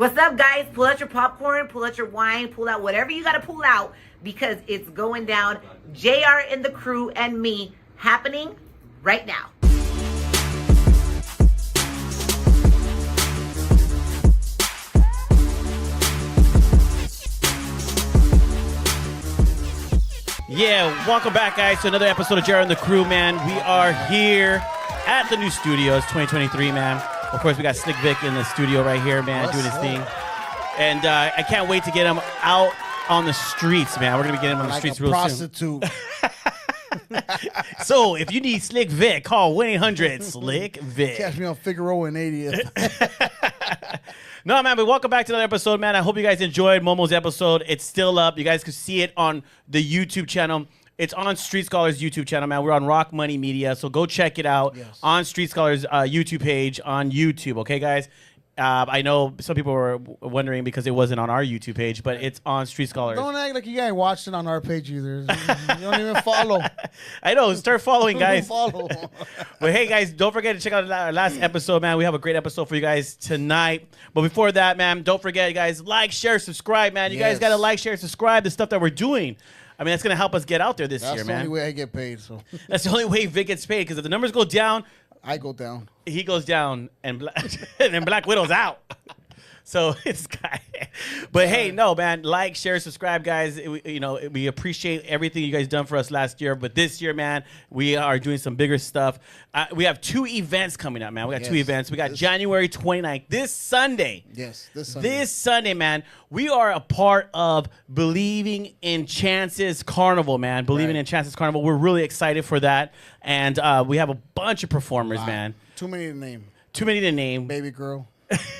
What's up, guys? Pull out your popcorn, pull out your wine, pull out whatever you got to pull out because it's going down. JR and the crew and me happening right now. Yeah, welcome back, guys, to another episode of JR and the crew, man. We are here at the new studios, 2023, man. Of course, we got Slick Vic in the studio right here, man, doing his thing. And I can't wait to get him out on the streets, man. We're going to be getting him on the streets real soon. So, if you need Slick Vic, call 1-800-SLICK VIC. Catch me on Figueroa and 80th. No, man, but welcome back to another episode, man. I hope you guys enjoyed Momo's episode. It's still up. You guys can see it on the YouTube channel. It's on Street Scholars YouTube channel, man. We're on Rock Money Media, so go check it out on Street Scholars YouTube page on YouTube, okay, guys? I know some people were wondering because it wasn't on our YouTube page, but it's on Street Scholars. Don't act like you ain't watched it on our page either. You don't even follow. I know. Start following, guys. Follow. But hey, guys, don't forget to check out our last episode, man. We have a great episode for you guys tonight. But before that, man, don't forget, you guys, like, share, subscribe, man. You guys got to like, share, subscribe the stuff that we're doing. I mean, that's going to help us get out there this year, man. That's the only way I get paid. So that's the only way Vic gets paid, because if the numbers go down, I go down. He goes down, and then Black Widow's out. So it's guy. But hey, no, man, like, share, subscribe, guys. We appreciate everything you guys done for us last year. But this year, man, we are doing some bigger stuff. We have 2 events coming up, man. We got 2 events. We got January 29th, this Sunday. Yes, this Sunday. This Sunday, man. We are a part of Believing in Chances Carnival, man. Believing in Chances Carnival. We're really excited for that. And we have a bunch of performers, man. Too many to name. Too many to name. Baby Girl.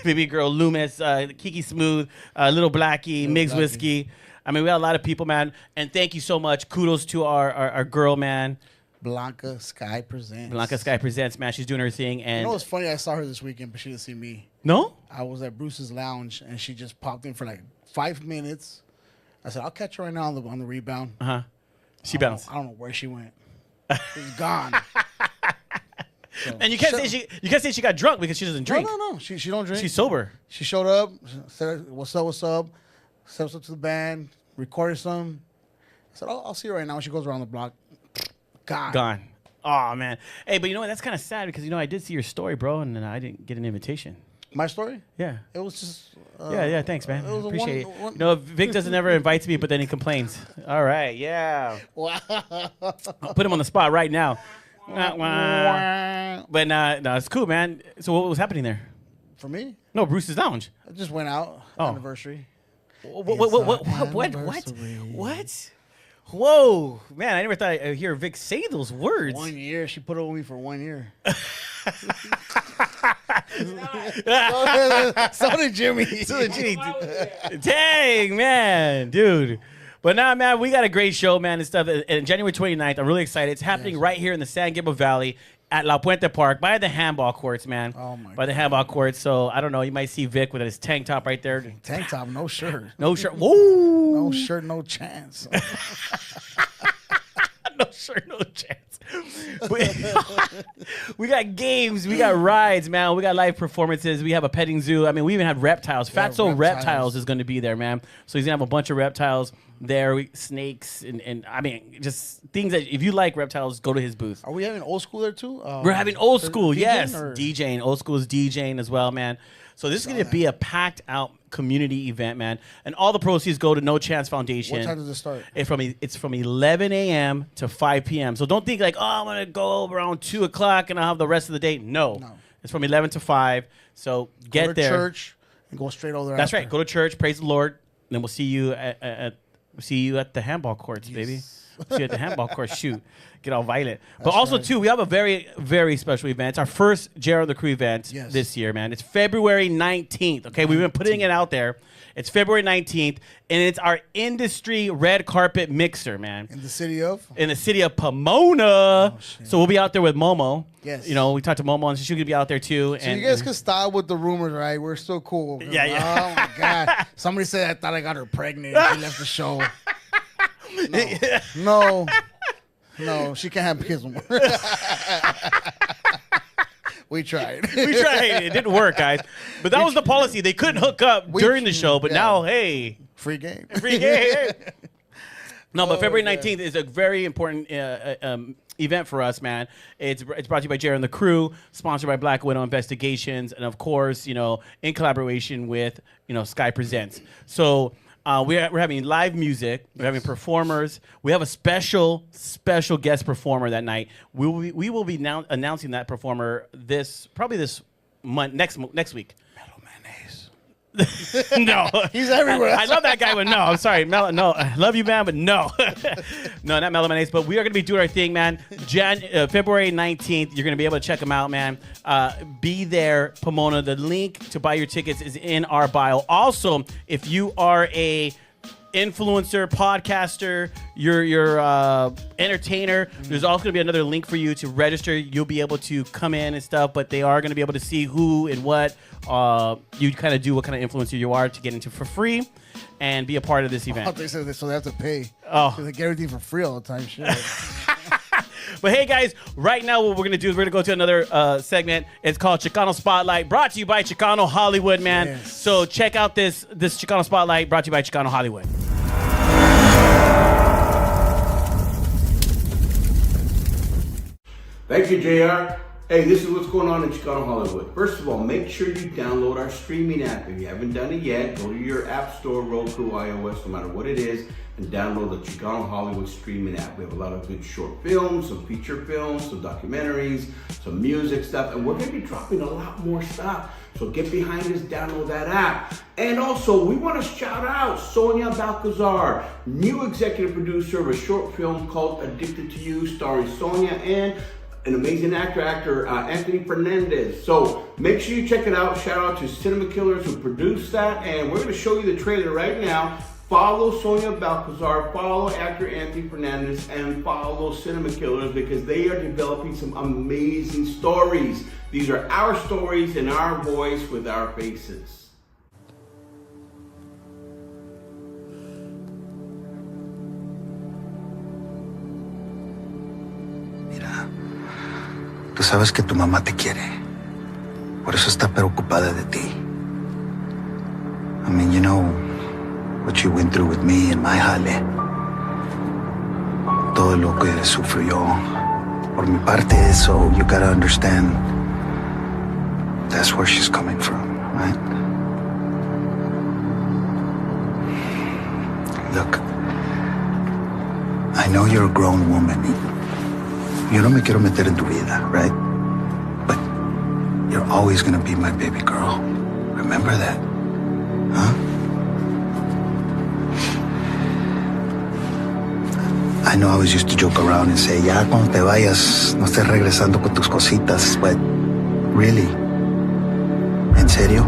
Baby Girl, Loomis, Kiki Smooth, Little Blackie, Migs Whiskey. I mean, we got a lot of people, man. And thank you so much. Kudos to our girl, man. Blanca Sky Presents. Blanca Sky Presents, man. She's doing her thing. And you know what's funny? I saw her this weekend, but she didn't see me. No? I was at Bruce's Lounge, and she just popped in for like 5 minutes. I said, I'll catch her right now on the rebound. Uh-huh. She bounced. I don't know where she went. She's gone. So, and you can't say she got drunk because she doesn't drink. No. She don't drink. She's sober. She showed up, said, what's up? Set us up to the band, recorded some. I said, I'll see her right now. She goes around the block. Gone. Oh, man. Hey, but you know what? That's kind of sad because, I did see your story, bro, and I didn't get an invitation. My story? Yeah. It was just... yeah, thanks, man. Appreciate it. No, Vic doesn't ever invites me, but then he complains. All right, yeah. Wow. I'll put him on the spot right now. But no, it's cool, man. So what was happening there? For me? No, Bruce's Lounge. I just went out. Anniversary. What? Whoa, man! I never thought I'd hear Vic say those words. 1 year. She put it with me for 1 year. So did Jimmy. Dang, man, dude. But now, man, we got a great show, man, and stuff. And January 29th, I'm really excited. It's happening right here in the San Gabriel Valley at La Puente Park by the handball courts, man. Oh, my God. By the handball courts. So, I don't know. You might see Vic with his tank top right there. Tank top, no shirt. No shirt. Whoa. No shirt, no chance. No shirt, no chance. We got games, we got rides, man. We got live performances. We have a petting zoo. I mean, we even have reptiles. Fatso Reptiles is going to be there, man. So he's going to have a bunch of reptiles there, snakes, and I mean, just things that if you like reptiles, go to his booth. Are we having old school there too? We're having old school, yes. Or? DJing. Old school is DJing as well, man. So this is going to be a packed out community event, man. And all the proceeds go to No Chance Foundation. What time does it start? It's from 11 a.m. to 5 p.m. So don't think like, I'm going to go around 2 o'clock and I'll have the rest of the day. No. It's from 11 to 5. So get go to there. church and go straight over there. That's right. Go to church, praise the Lord, and then we'll see you at the handball courts, baby. We'll see you at the handball courts. Shoot. Get all violent. But also, too, we have a very, very special event. It's our first JR the Crew event this year, man. It's February 19th, okay? We've been putting it out there. It's February 19th, and it's our industry red carpet mixer, man. In the city of? In the city of Pomona. So we'll be out there with Momo. Yes. We talked to Momo, and she's going to be out there, too. So you guys can stop with the rumors, right? We're still cool. Yeah. Oh, my God. Somebody said I thought I got her pregnant. She left the show. No, she can't have kids no more. We tried. We tried. It didn't work, guys. But that was the policy. They couldn't hook up during the show, but now, hey. Free game. Free game. No, but February 19th is a very important event for us, man. It's brought to you by Jared and the crew, sponsored by Black Widow Investigations, and of course, in collaboration with, Sky Presents. So we're having live music. We're having performers. We have a special guest performer that night. We will be now announcing that performer probably this month, next week. No, he's everywhere. I love that guy, but no, I'm sorry, no, I love you, man, but no, no, not Melaminace. But we are gonna be doing our thing, man. February 19th, you're gonna be able to check them out, man. Be there, Pomona. The link to buy your tickets is in our bio. Also, if you are a influencer, podcaster, you're entertainer, there's also going to be another link for you to register. You'll be able to come in and stuff, but they are going to be able to see who and what you kind of do, what kind of influencer you are to get into for free and be a part of this event. They said so they have to pay. Oh. They get everything for free all the time. Shit. But hey, guys, right now what we're going to do is we're going to go to another segment. It's called Chicano Spotlight, brought to you by Chicano Hollywood, man. Yes. So check out this Chicano Spotlight brought to you by Chicano Hollywood. Thank you, JR. Hey, this is what's going on in Chicano Hollywood. First of all, make sure you download our streaming app. If you haven't done it yet, go to your app store, Roku, iOS, no matter what it is, and download the Chicano Hollywood streaming app. We have a lot of good short films, some feature films, some documentaries, some music stuff, and we're going to be dropping a lot more stuff. So get behind us, download that app. And also, we want to shout out Sonia Balcazar, new executive producer of a short film called Addicted to You, starring Sonia and an amazing actor, Anthony Fernandez. So make sure you check it out. Shout out to Cinema Killers who produced that. And we're going to show you the trailer right now. Follow Sonia Balcazar, follow actor Anthony Fernandez, and follow Cinema Killers because they are developing some amazing stories. These are our stories in our voice with our faces. Tú sabes que tu mamá te quiere. Por eso está preocupada de ti. I mean, you know what you went through with me and my jale. Todo lo que sufro yo. Por mi parte, so you gotta understand that's where she's coming from, right? Look, I know you're a grown woman. Yo no me quiero meter en tu vida, right? But you're always gonna be my baby girl. Remember that, huh? I know I always used to joke around and say, ya cuando te vayas, no estés regresando con tus cositas, but really, en serio,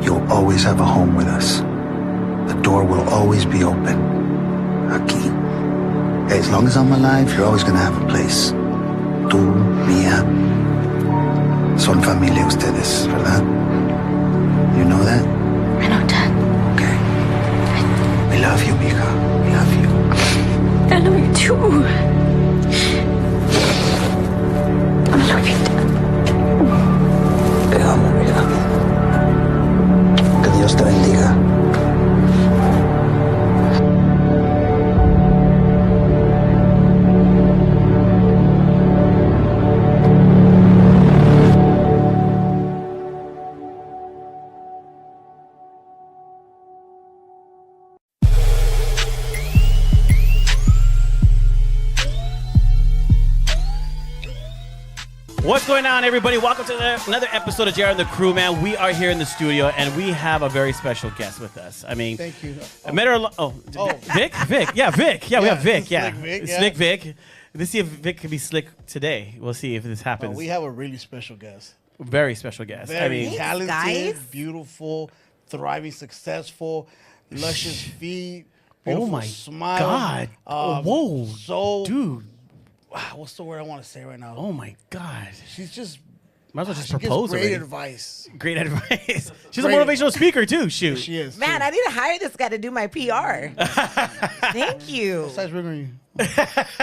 you'll always have a home with us. The door will always be open. Aquí. As long as I'm alive, you're always gonna have a place. Tú, mía, son familia ustedes, ¿verdad? You know that? I know, Dad. Okay. I love you, mija. I love you. I love you too. I love you, Dad. Te amo, mija. Que Dios te bendiga. What's going on, everybody? Welcome to another episode of Jared and the Crew, man. We are here in the studio, and we have a very special guest with us. I mean, Thank you. I met her. Vic? Yeah, Vic. Yeah, we have Vic. Yeah, Slick Vic, yeah. Slick Vic. Let's see if Vic can be slick today. We'll see if this happens. We have a really special guest. Very special guest. Very I mean, talented, guys. beautiful, thriving, successful, luscious feet, oh beautiful my smile. God! Whoa, So, dude! what's the word I want to say right now? Oh my God! She's just Might as well just She gives propose great already. advice. Great advice. She's Great a motivational speaker too. Shoot. She is. Man, I need to hire this guy to do my PR. Thank you. What size ring are you?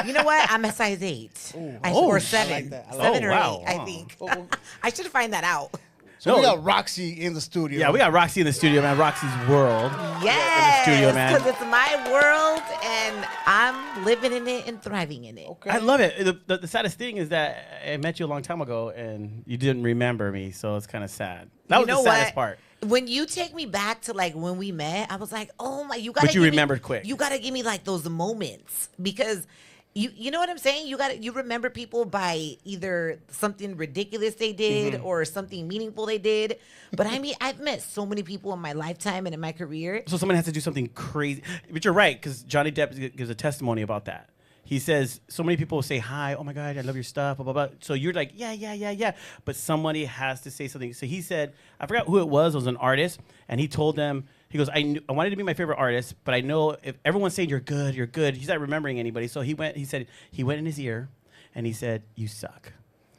You know what? I'm a size 8. Oh, or I 7. like that. I like 7 that. or Oh, wow. 8, I Wow. think. I should find that out. So No. we got Roxy in the studio. Yeah, we got Roxy in the studio, man. Roxy's world. Yes, studio, man. because it's my world and I'm living in it and thriving in it. Okay. I love it. The saddest thing is that I met you a long time ago and you didn't remember me, so it's kind of sad. That was the saddest part. When you take me back to like when we met, I was like, oh my, you gotta. But you give remembered me, quick. You gotta give me like those moments because. You know what I'm saying? You remember people by either something ridiculous they did or something meaningful they did. But I mean, I've met so many people in my lifetime and in my career. So someone has to do something crazy. But you're right, because Johnny Depp gives a testimony about that. He says, so many people say, hi, oh my God, I love your stuff, blah, blah, blah. So you're like, yeah. But somebody has to say something. So he said, I forgot who it was an artist. And he told them, he goes, I wanted to be my favorite artist, but I know if everyone's saying you're good. He's not remembering anybody. So he went in his ear and he said, you suck.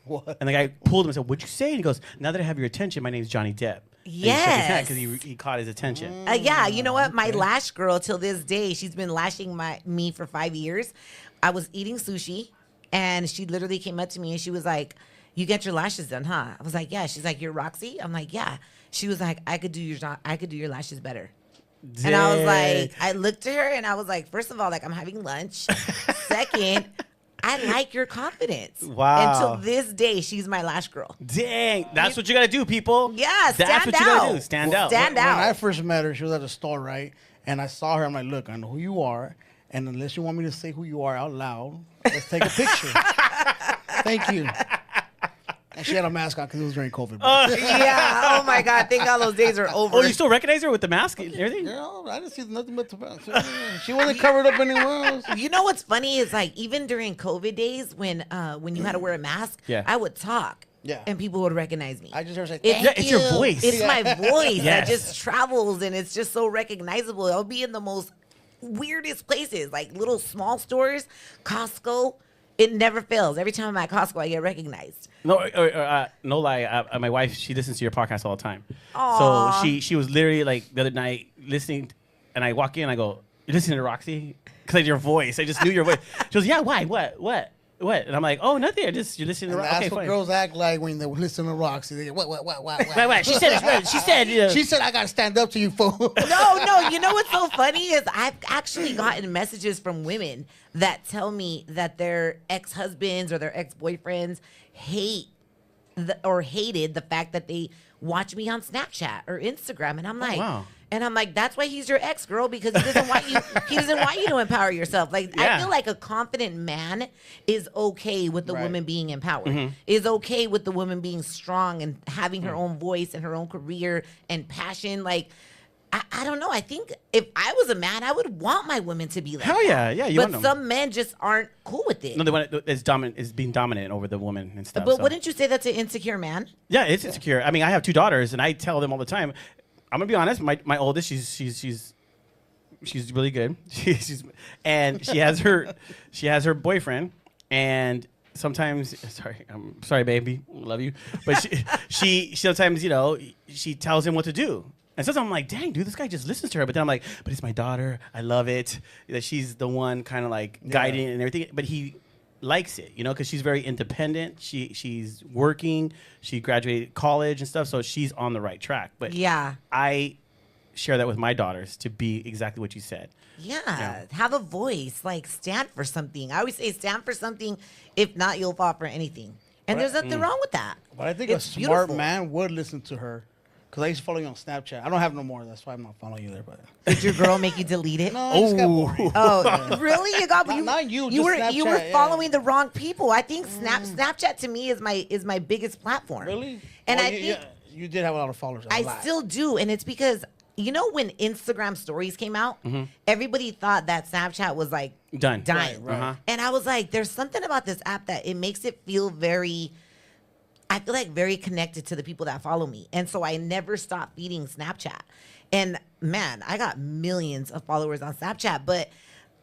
What? And the guy pulled him and said, what'd you say? And he goes, now that I have your attention, my name's Johnny Depp. Yes. Because he caught his attention. Yeah, you know what? My lash girl till this day, she's been lashing me for 5 years. I was eating sushi, and she literally came up to me and she was like, "You get your lashes done, huh?" I was like, "Yeah." She's like, "You're Raqc?" I'm like, "Yeah." She was like, I could do your lashes better." And I was like, I looked at her and I was like, first of all, like I'm having lunch. Second, I like your confidence. Wow. Until this day, she's my lash girl. Dang, that's what you gotta do, people. Yeah, That's stand what you gotta out. do. Stand out. Stand When out. I first met her, she was at the store, right? And I saw her. I'm like, look, I know who you are. And unless you want me to say who you are out loud, let's take a picture. Thank you. And she had a mask on because it was during COVID. Yeah. Oh my God. Thank God those days are over. Oh, you still recognize her with the mask and everything? Girl, I didn't see nothing but the mask. She wasn't covered up anywhere else. You know what's funny is like even during COVID days when you had to wear a mask, Yeah. I would talk. Yeah. And people would recognize me. I just heard her say, It's, thank Yeah, it's your you. voice. It's my voice Yes. that just travels and it's just so recognizable. I'll be in the most weirdest places, like little small stores, Costco. It never fails. Every time I'm at Costco, I get recognized. No, no lie. My wife, she listens to your podcast all the time. Aw. So she was literally like the other night listening, and I walk in, I go, "You listening to Roxy?" Because your voice, I just knew your voice. She goes, "Yeah, why? What?" And I'm like, "Oh, nothing. You're listening to And Roxy." that's Okay, what fine. girls act like when they listen to Roxy. They go, what? Wait. She said. She said. She said, I got to stand up to you, fool. No. You know what's so funny is I've actually gotten messages from women that tell me that their ex-husbands or their ex-boyfriends hated the fact that they watch me on Snapchat or Instagram, and I'm like, wow. and I'm like, that's why he's your ex, girl, because he doesn't want you. He doesn't want you to empower yourself. Like Yeah. I feel like a confident man is okay with the Right. woman being empowered. Mm-hmm. Is okay with the woman being strong and having her own voice and her own career and passion. Like. I don't know. I think if I was a man, I would want my women to be like Hell that. yeah. You But want them. some men just aren't cool with it. No, they want is being dominant over the woman and stuff. But so. wouldn't you say that's an insecure man? Yeah, it's insecure. I mean, I have 2 daughters, and I tell them all the time. I'm gonna be honest. My oldest, she's really good. And she has her boyfriend, and sometimes I'm sorry, baby, love you, but she sometimes she tells him what to do. And sometimes I'm like, dang, dude, this guy just listens to her. But then I'm like, but it's my daughter. I love it. That she's the one kind of like guiding and everything. But he likes it, because she's very independent. She's working. She graduated college and stuff. So she's on the right track. But Yeah. I share that with my daughters to be exactly what you said. Yeah. Have a voice. Like stand for something. I always say stand for something. If not, you'll fall for anything. And there's nothing wrong with that. But I think It's a smart beautiful. man would listen to her. Because I used to follow you on Snapchat. I don't have no more. That's why I'm not following you there. But Did your girl make you delete it? no, I just got boring. Oh, really? You got Not you, You just were Snapchat, yeah. following the wrong people. I think Snapchat to me is my biggest platform. Really? And Well, I you, think you did have a lot of followers. a I lot. still do, and it's because when Instagram stories came out, everybody thought that Snapchat was like Done. dying. Right. Uh-huh. And I was like, there's something about this app that it makes it feel very. I feel like very connected to the people that follow me. And so I never stopped feeding Snapchat. And man, I got millions of followers on Snapchat. But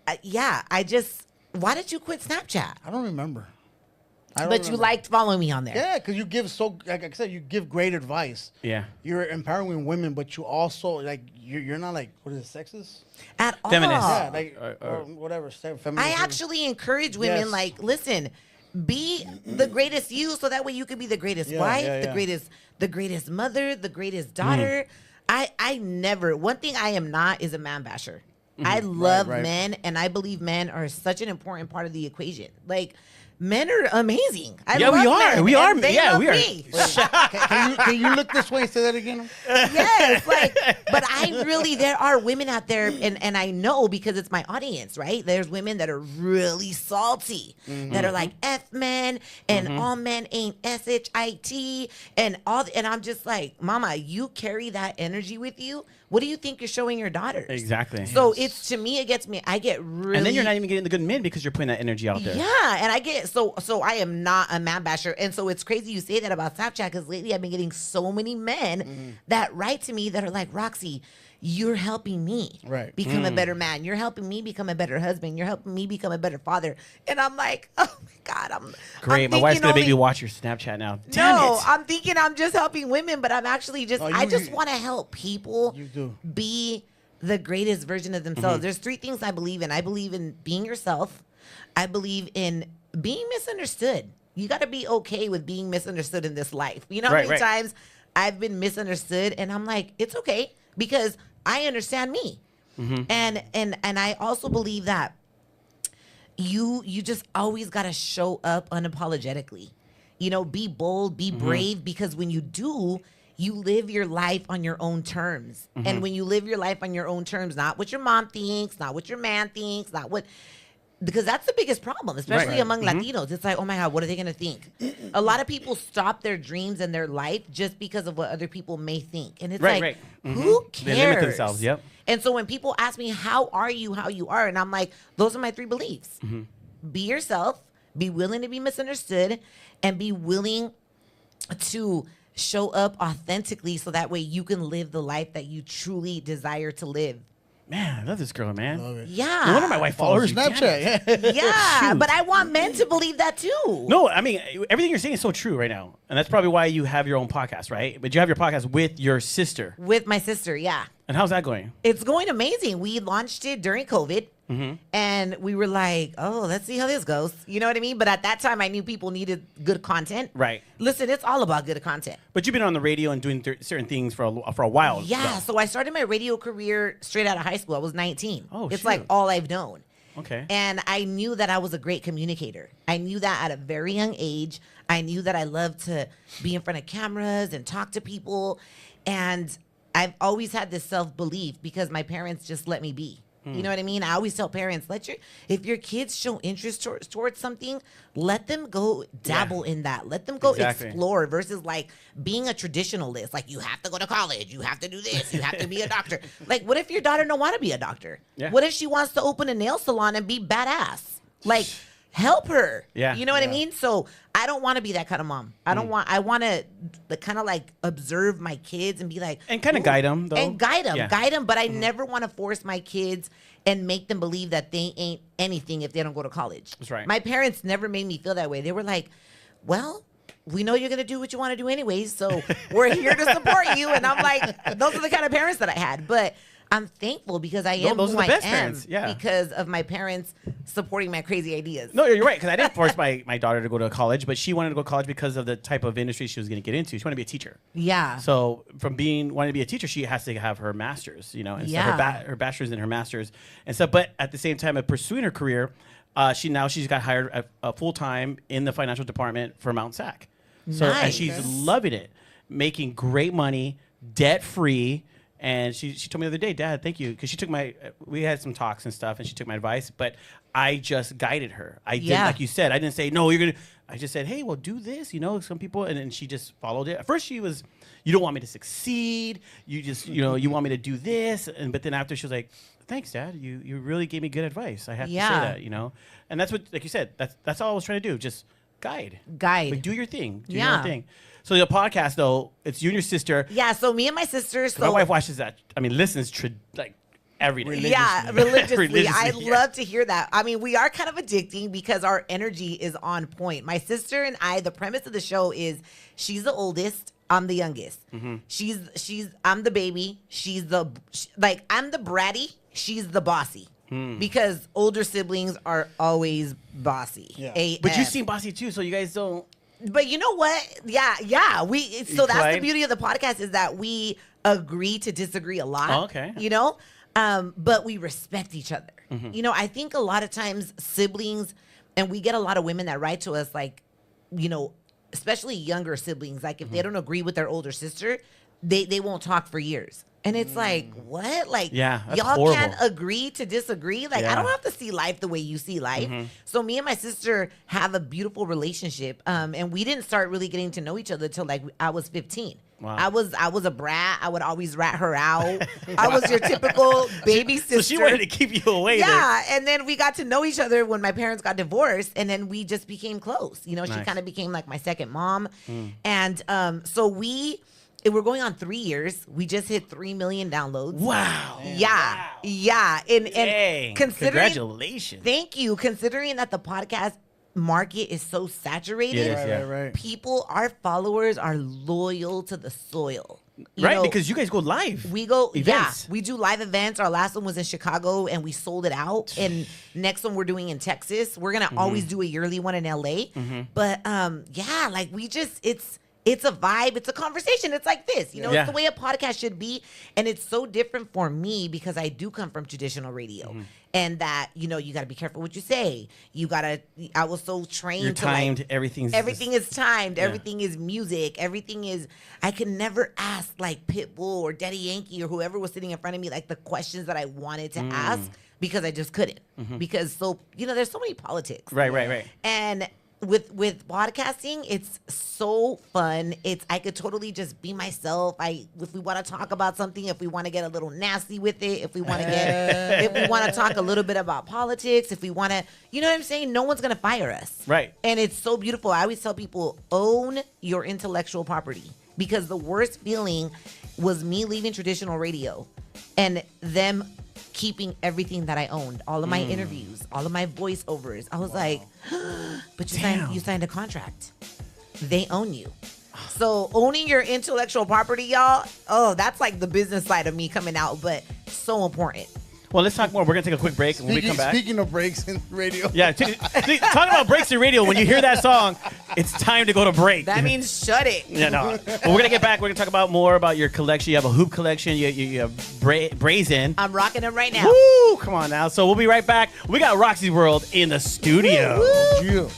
why did you quit Snapchat? I don't remember. don't But you remember. liked following me on there. Yeah, because you give like I said, you give great advice. Yeah. You're empowering women, but you also like you're not like what is it, sexist? At all. Feminist. Yeah, like or whatever. Feminist. I actually encourage women, Yes. like, listen, be the greatest you, so that way you can be the greatest wife, the greatest mother, the greatest daughter. I never. One thing I am not is a man basher. I love right. men, and I believe men are such an important part of the equation. Like, men are amazing. I Yeah, love we are. men, We are. and they Yeah, love we are. me. Can you look this way and say that again? Yes, like, but I really, there are women out there, and I know because it's my audience, right? There's women that are really salty, that are like F men, and all men ain't SHIT, and I'm just like, Mama, you carry that energy with you. What do you think you're showing your daughters? Exactly. So it's, to me, it gets me. I get really, And then you're not even getting the good men because you're putting that energy out there. yeah, and I get so I am not a man basher, and so it's crazy you say that about Snapchat, because lately I've been getting so many men that write to me that are like, Raqc, you're helping me become a better man. You're helping me become a better husband. You're helping me become a better father. And I'm like, oh my God, I'm Great. I'm My wife's thinking gonna make only- me watch your Snapchat now. Damn No, it. I'm thinking I'm just helping women, but I'm actually just, Oh, I you- just you- want to help people You do. be the greatest version of themselves. There's 3 things I believe in. I believe in being yourself. I believe in being misunderstood. You got to be okay with being misunderstood in this life. You know how Right, many right. times I've been misunderstood, and I'm like, it's okay, because I understand me. And I also believe that you just always got to show up unapologetically. You know, be bold, be brave, because when you do, you live your life on your own terms. And when you live your life on your own terms, not what your mom thinks, not what your man thinks, not what, because that's the biggest problem, especially Right. among Latinos. It's like, oh my God, what are they going to think? A lot of people stop their dreams and their life just because of what other people may think. And it's Right, like, right. who cares? They limit themselves, yep. And so when people ask me, how you are? And I'm like, those are my 3 beliefs. Be yourself, be willing to be misunderstood, and be willing to show up authentically, so that way you can live the life that you truly desire to live. Man, I love this girl, man. Love it. Yeah. No wonder my wife Follow her follows you. Damn it. Snapchat. Yeah. Yeah, Shoot. but I want men to believe that too. No, I mean, everything you're saying is so true right now. And that's probably why you have your own podcast, right? But you have your podcast with your sister. With my sister, yeah. And how's that going? It's going amazing. We launched it during COVID, and we were like, oh, let's see how this goes. You know what I mean? But at that time, I knew people needed good content. Right. Listen, it's all about good content. But you've been on the radio and doing certain things for a while. Yeah, though. so I started my radio career straight out of high school. I was 19. Oh, it's shoot. like all I've known. Okay. And I knew that I was a great communicator. I knew that at a very young age. I knew that I loved to be in front of cameras and talk to people. And I've always had this self-belief because my parents just let me be. You know what I mean? I always tell parents, if your kids show interest towards something, let them go dabble in that. Let them go Exactly. explore, versus like being a traditionalist. Like, you have to go to college, you have to do this, you have to be a doctor. Like, what if your daughter don't want to be a doctor? Yeah. What if she wants to open a nail salon and be badass? Like, help her. Yeah. You know what I mean? So I don't want to be that kind of mom. I want to kind of like observe my kids and be like, And kind of "Ooh," guide them, though. and guide them, Yeah. But I never want to force my kids and make them believe that they ain't anything if they don't go to college. That's right. My parents never made me feel that way. They were like, well, we know you're going to do what you want to do anyways, so we're here to support you. And I'm like, those are the kind of parents that I had. But I'm thankful because I am those who are the I best am parents, yeah. because of my parents supporting my crazy ideas. No, you're right. Because I didn't force my daughter to go to college, but she wanted to go to college because of the type of industry she was going to get into. She wanted to be a teacher. Yeah. So from wanting to be a teacher, she has to have her master's, and so Yeah. her bachelor's and her master's and stuff. But at the same time of pursuing her career, she's got hired full time in the financial department for Mount Sac. So and Nice. she's loving it, making great money, debt free. And she told me the other day, Dad, thank you, because we had some talks and stuff, and she took my advice, but I just guided her. I didn't, like you said, I didn't say, no, I just said, hey, well, do this, some people, and then she just followed it. At first she was, you don't want me to succeed, you just, you want me to do this, but then after she was like, thanks, Dad, you really gave me good advice. I have to say that, and that's what, like you said, that's all I was trying to do, just guide. Like, do your thing, do your own thing. So the podcast, though, it's you and your sister. Yeah, so me and my sister. My wife watches that. I mean, listens every day. Yeah, religiously. I Religiously, yeah. love to hear that. I mean, we are kind of addicting because our energy is on point. My sister and I, the premise of the show is she's the oldest, I'm the youngest. I'm the baby, I'm the bratty, she's the bossy. Because older siblings are always bossy. Yeah. But you seem bossy too, so you guys don't. But you know what? Yeah. So that's the beauty of the podcast is that we agree to disagree a lot. Oh, okay. You know, but we respect each other. You know, I think a lot of times siblings, and we get a lot of women that write to us like, you know, especially younger siblings. Like if they don't agree with their older sister, they won't talk for years. And it's like, what? Like, Yeah, that's y'all horrible. can't agree to disagree? Like, I don't have to see life the way you see life. So me and my sister have a beautiful relationship. And we didn't start really getting to know each other till like I was 15. Wow. I was a brat. I would always rat her out. I was your typical baby sister. So she wanted to keep you away. Yeah, and then we got to know each other when my parents got divorced, and then we just became close. You know, she Nice. kind of became like my second mom. And so we're going on 3 years. We just hit 3 million downloads. Wow. Yeah. And Dang. considering, Congratulations. thank you. Considering that the podcast market is so saturated, It is, yeah. Right. our followers are loyal to the soil. You Right, know, because you guys go live. we go, Events. yeah, we do live events. Our last one was in Chicago and we sold it out. And next one we're doing in Texas. We're going to always do a yearly one in LA. But yeah, like it's a vibe. It's a conversation. It's like this, you know, Yeah. it's the way a podcast should be. And it's so different for me because I do come from traditional radio and that, you know, you got to be careful what you say. I was so trained You're to timed. like, Everything is timed. Yeah. Everything is music. I could never ask like Pitbull or Daddy Yankee or whoever was sitting in front of me, like the questions that I wanted to ask because I just couldn't. Because there's so many politics. Right. And with podcasting, it's so fun. I could totally just be myself. If we want to talk about something, if we want to get a little nasty with it, if we want to talk a little bit about politics, if we want to, you know what I'm saying? No one's gonna fire us. Right. And it's so beautiful. I always tell people, own your intellectual property, because the worst feeling was me leaving traditional radio and them keeping everything that I owned, all of my interviews, all of my voiceovers. I was like, but you signed a contract. They own you. So owning your intellectual property, y'all, that's like the business side of me coming out, but so important. Well, let's talk more. We're going to take a quick break. And when we come back. Speaking of breaks in radio. Yeah, talking about breaks in radio. When you hear that song, it's time to go to break. That means shut it. Yeah, no. But we're gonna get back. We're gonna talk more about your collection. You have a hoop collection. You have brazen. I'm rocking them right now. Woo! Come on now. So we'll be right back. We got Roxy's World in the studio. Yeah.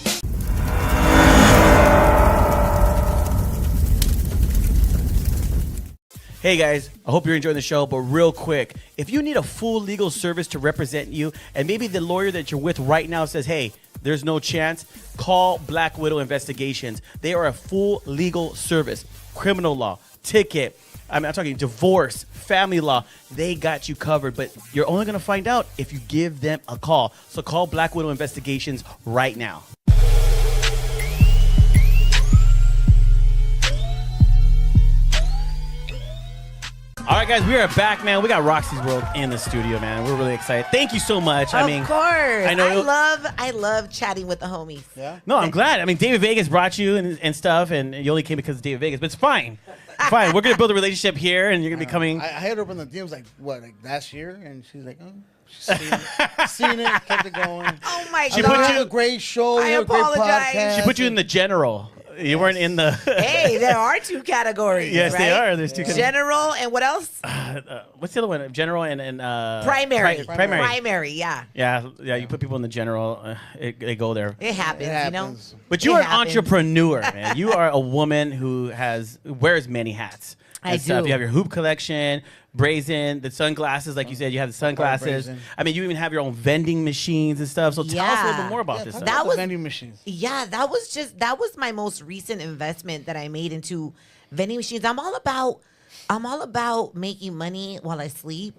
Hey guys, I hope you're enjoying the show, but real quick, if you need a full legal service to represent you, and maybe the lawyer that you're with right now says, hey, there's no chance, call Black Widow Investigations. They are a full legal service. Criminal law, ticket, I'm talking divorce, family law. They got you covered, but you're only going to find out if you give them a call. So call Black Widow Investigations right now. All right, guys, we are back, man. We got Roxy's World in the studio, man. We're really excited. Thank you so much. Of course. I know. I love chatting with the homies. Yeah. No, I'm glad. I mean, David Vegas brought you and stuff, and you only came because of David Vegas, but it's fine. Fine. We're going to build a relationship here, and you're going to be coming. I had her up in the DMs like last year, and she's like, oh. She's seen it, kept it going. Oh my She God. put You you- have a great show. I you have a great apologize. podcast. She put you in the general. You weren't in the. Hey, there are two categories. Yes, right? they are. There's two. General and what else? What's the other one? General and Primary. Primary. Primary, yeah. Yeah. You put people in the general, they go there. It happens, It you know? happens. But you It are an happens. entrepreneur, man. You are a woman who wears many hats. I and stuff. do. You have your hoop collection, brazen, the sunglasses, like you said. You have the sunglasses. brazen. I mean, you even have your own vending machines and stuff. So tell us a little bit more about this talk stuff. That about the was- vending machines. Yeah, that was my most recent investment that I made into vending machines. I'm all about making money while I sleep,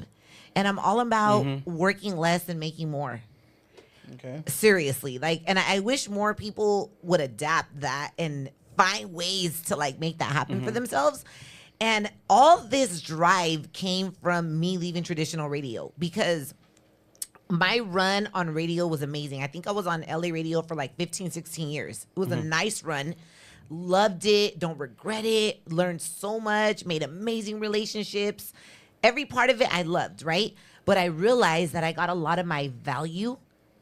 and I'm all about working less and making more. Okay. Seriously, and I wish more people would adapt that and find ways to make that happen for themselves. And all this drive came from me leaving traditional radio because my run on radio was amazing. I think I was on LA radio for like 15, 16 years. It was a nice run. Loved it. Don't regret it. Learned so much. Made amazing relationships. Every part of it I loved, right? But I realized that I got a lot of my value.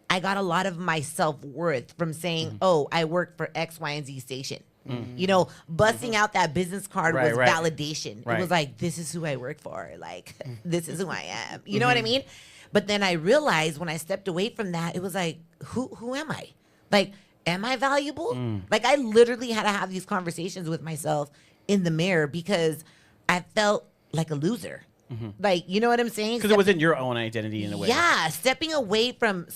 I got a lot of my self-worth from saying, oh, I work for X, Y, and Z station. You know, busting out that business card was validation. It was like, this is who I work for. Like, this is who I am. You know what I mean? But then I realized when I stepped away from that, it was like, who am I? Like, am I valuable? Like, I literally had to have these conversations with myself in the mirror because I felt like a loser. Like, you know what I'm saying? Because it wasn't your own identity in a way. Yeah, stepping away from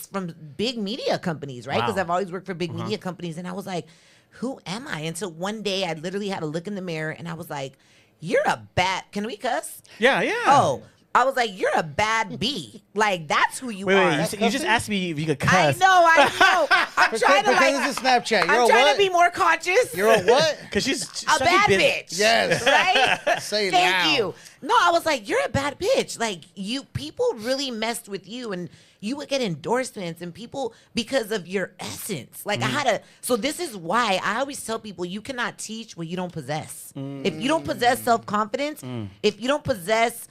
big media companies, right? Because I've always worked for big media companies, and I was like, who am I? Until one day I literally had to look in the mirror, and I was like, you're a bad... Can we cuss? Yeah, yeah. Oh, I was like, you're a bad bee. Like, that's who you are. Wait, you just asked me if you could cuss. I know. I'm trying to like... Because it's a Snapchat. You're I'm trying to be more conscious. You're a what? Because she's a bad bitch. Yes. Right? Say it Thank now. you. No, I was like, you're a bad bitch. Like, people really messed with you, and you would get endorsements and people because of your essence. Like, I had to. So this is why I always tell people you cannot teach what you don't possess. If you don't possess self-confidence, if you don't possess